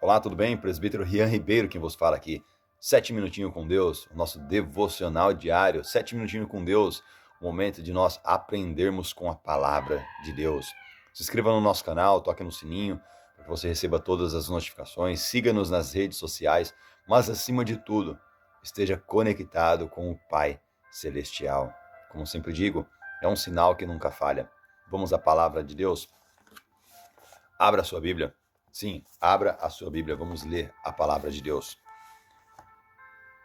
Olá, tudo bem? Presbítero Rian Ribeiro, quem vos fala aqui. 7 minutinhos com Deus, o nosso devocional diário. 7 minutinhos com Deus, o momento de nós aprendermos com a palavra de Deus. Se inscreva no nosso canal, toque no sininho, para que você receba todas as notificações. Siga-nos nas redes sociais, mas acima de tudo, esteja conectado com o Pai Celestial. Como sempre digo, é um sinal que nunca falha. Vamos à palavra de Deus? Abra a sua Bíblia. Sim, abra a sua Bíblia, vamos ler a palavra de Deus.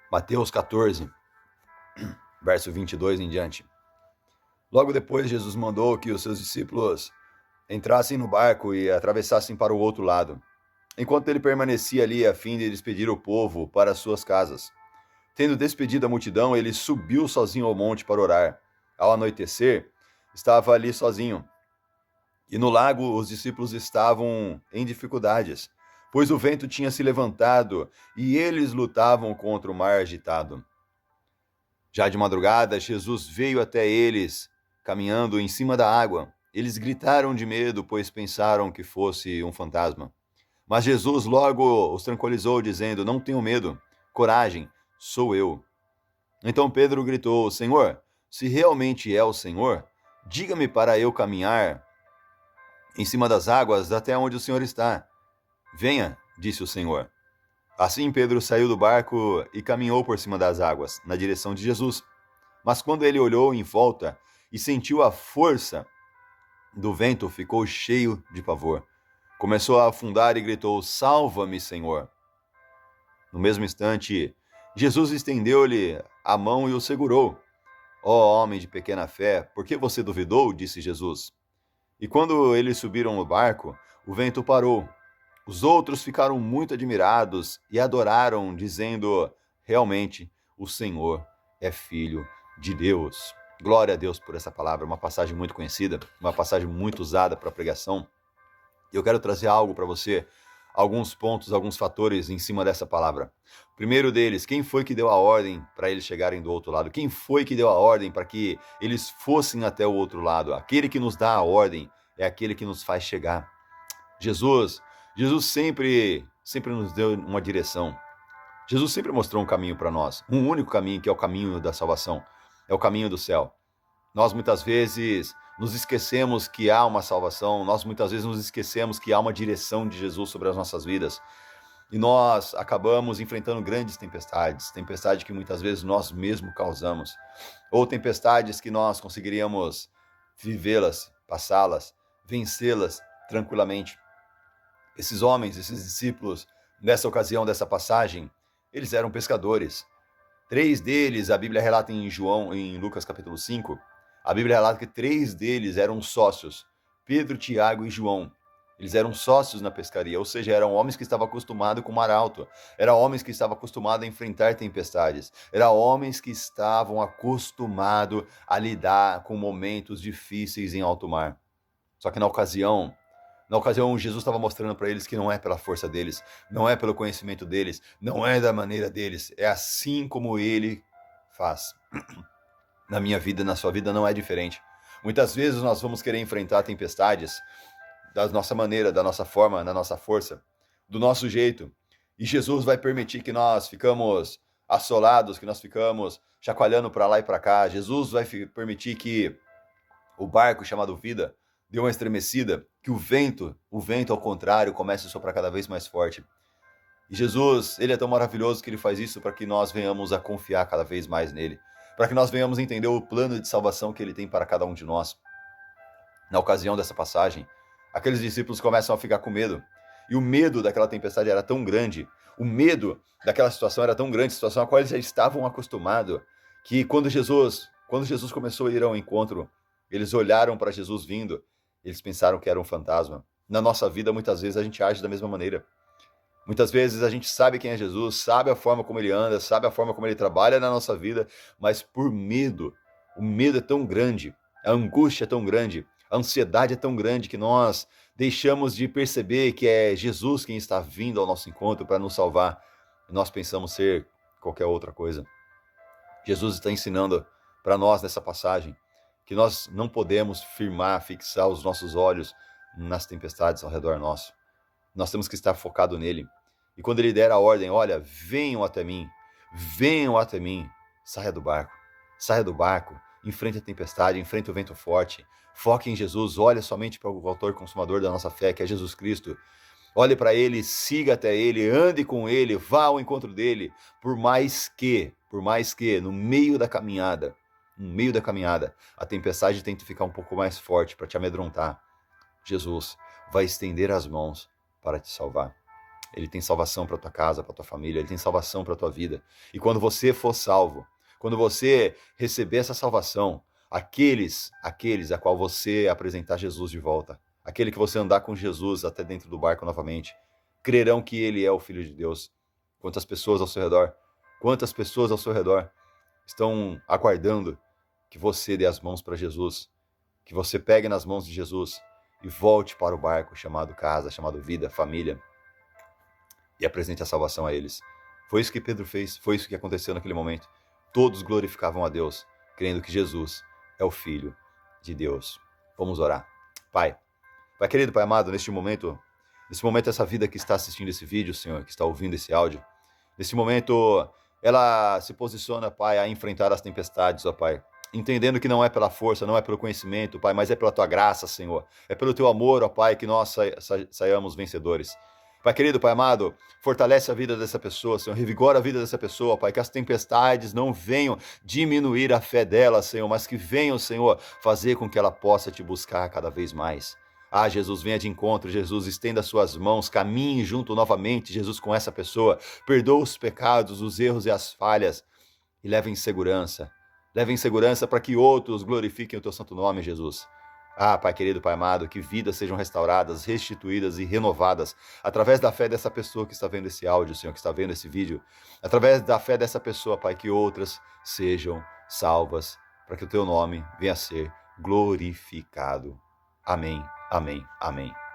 Mateus 14, verso 22 em diante. Logo depois, Jesus mandou que os seus discípulos entrassem no barco e atravessassem para o outro lado, enquanto ele permanecia ali a fim de despedir o povo para as suas casas. Tendo despedido a multidão, ele subiu sozinho ao monte para orar. Ao anoitecer, estava ali sozinho. E no lago os discípulos estavam em dificuldades, pois o vento tinha se levantado e eles lutavam contra o mar agitado. Já de madrugada, Jesus veio até eles, caminhando em cima da água. Eles gritaram de medo, pois pensaram que fosse um fantasma. Mas Jesus logo os tranquilizou, dizendo: "Não tenham medo, coragem, sou eu." Então Pedro gritou: "Senhor, se realmente é o Senhor, diga-me para eu caminhar em cima das águas até onde o Senhor está." "Venha," disse o Senhor. Assim Pedro saiu do barco e caminhou por cima das águas, na direção de Jesus. Mas quando ele olhou em volta e sentiu a força do vento, ficou cheio de pavor. Começou a afundar e gritou: "Salva-me, Senhor." No mesmo instante, Jesus estendeu-lhe a mão e o segurou. "Ó homem de pequena fé, por que você duvidou?" disse Jesus. E quando eles subiram no barco, o vento parou. Os outros ficaram muito admirados e adoraram, dizendo: "Realmente, o Senhor é Filho de Deus." Glória a Deus por essa palavra, uma passagem muito conhecida, uma passagem muito usada para pregação. Eu quero trazer algo para você, alguns pontos, alguns fatores em cima dessa palavra. O primeiro deles, quem foi que deu a ordem para eles chegarem do outro lado? Quem foi que deu a ordem para que eles fossem até o outro lado? Aquele que nos dá a ordem é aquele que nos faz chegar. Jesus sempre nos deu uma direção. Jesus sempre mostrou um caminho para nós, um único caminho, que é o caminho da salvação, é o caminho do céu. Nós muitas vezes nos esquecemos que há uma salvação, nós muitas vezes nos esquecemos que há uma direção de Jesus sobre as nossas vidas. E nós acabamos enfrentando grandes tempestades, tempestades que muitas vezes nós mesmos causamos, ou tempestades que nós conseguiríamos vivê-las, passá-las, vencê-las tranquilamente. Esses homens, esses discípulos, nessa ocasião dessa passagem, eles eram pescadores. 3 deles, a Bíblia relata em Lucas capítulo 5, a Bíblia relata que 3 deles eram sócios, Pedro, Tiago e João. Eles eram sócios na pescaria, ou seja, eram homens que estavam acostumados com o mar alto, eram homens que estavam acostumados a enfrentar tempestades, eram homens que estavam acostumados a lidar com momentos difíceis em alto mar. Só que na ocasião, Jesus estava mostrando para eles que não é pela força deles, não é pelo conhecimento deles, não é da maneira deles, é assim como ele faz. Na minha vida, na sua vida, não é diferente. Muitas vezes nós vamos querer enfrentar tempestades da nossa maneira, da nossa forma, da nossa força, do nosso jeito. E Jesus vai permitir que nós ficamos assolados, que nós ficamos chacoalhando para lá e para cá. Jesus vai permitir que o barco chamado vida dê uma estremecida, que o vento ao contrário, comece a soprar cada vez mais forte. E Jesus, ele é tão maravilhoso que ele faz isso para que nós venhamos a confiar cada vez mais nele, para que nós venhamos entender o plano de salvação que ele tem para cada um de nós. Na ocasião dessa passagem, aqueles discípulos começam a ficar com medo. E o medo daquela tempestade era tão grande, o medo daquela situação era tão grande, situação a qual eles já estavam acostumados, que quando Jesus começou a ir ao encontro, eles olharam para Jesus vindo, eles pensaram que era um fantasma. Na nossa vida, muitas vezes, a gente age da mesma maneira. Muitas vezes a gente sabe quem é Jesus, sabe a forma como ele anda, sabe a forma como ele trabalha na nossa vida, mas por medo, o medo é tão grande, a angústia é tão grande, a ansiedade é tão grande que nós deixamos de perceber que é Jesus quem está vindo ao nosso encontro para nos salvar. E nós pensamos ser qualquer outra coisa. Jesus está ensinando para nós nessa passagem que nós não podemos fixar os nossos olhos nas tempestades ao redor nosso. Nós temos que estar focado nele. E quando ele der a ordem, olha, venham até mim, saia do barco, enfrente a tempestade, enfrente o vento forte, foque em Jesus, olhe somente para o autor e consumador da nossa fé, que é Jesus Cristo. Olhe para ele, siga até ele, ande com ele, vá ao encontro dele, por mais que, no meio da caminhada, a tempestade tente ficar um pouco mais forte para te amedrontar. Jesus vai estender as mãos para te salvar. Ele tem salvação para tua casa, para tua família, ele tem salvação para tua vida. E quando você for salvo, quando você receber essa salvação, aqueles a qual você apresentar Jesus de volta, aquele que você andar com Jesus até dentro do barco novamente, crerão que ele é o Filho de Deus. Quantas pessoas ao seu redor estão aguardando que você dê as mãos para Jesus, que você pegue nas mãos de Jesus e volte para o barco chamado casa, chamado vida, família, e apresente a salvação a eles. Foi isso que Pedro fez, foi isso que aconteceu naquele momento. Todos glorificavam a Deus, crendo que Jesus é o Filho de Deus. Vamos orar. Pai querido, Pai amado, nesse momento, essa vida que está assistindo esse vídeo, Senhor, que está ouvindo esse áudio, nesse momento, ela se posiciona, Pai, a enfrentar as tempestades, ó Pai, entendendo que não é pela força, não é pelo conhecimento, Pai, mas é pela Tua graça, Senhor, é pelo Teu amor, ó Pai, que nós saiamos vencedores. Pai querido, Pai amado, fortalece a vida dessa pessoa, Senhor, revigora a vida dessa pessoa, Pai, que as tempestades não venham diminuir a fé dela, Senhor, mas que venham, Senhor, fazer com que ela possa Te buscar cada vez mais. Ah, Jesus, venha de encontro, Jesus, estenda suas mãos, caminhe junto novamente, Jesus, com essa pessoa, perdoa os pecados, os erros e as falhas, e leve em segurança para que outros glorifiquem o Teu santo nome, Jesus. Ah, Pai querido, Pai amado, que vidas sejam restauradas, restituídas e renovadas, através da fé dessa pessoa que está vendo esse áudio, Senhor, que está vendo esse vídeo, através da fé dessa pessoa, Pai, que outras sejam salvas, para que o Teu nome venha a ser glorificado. Amém, amém, amém.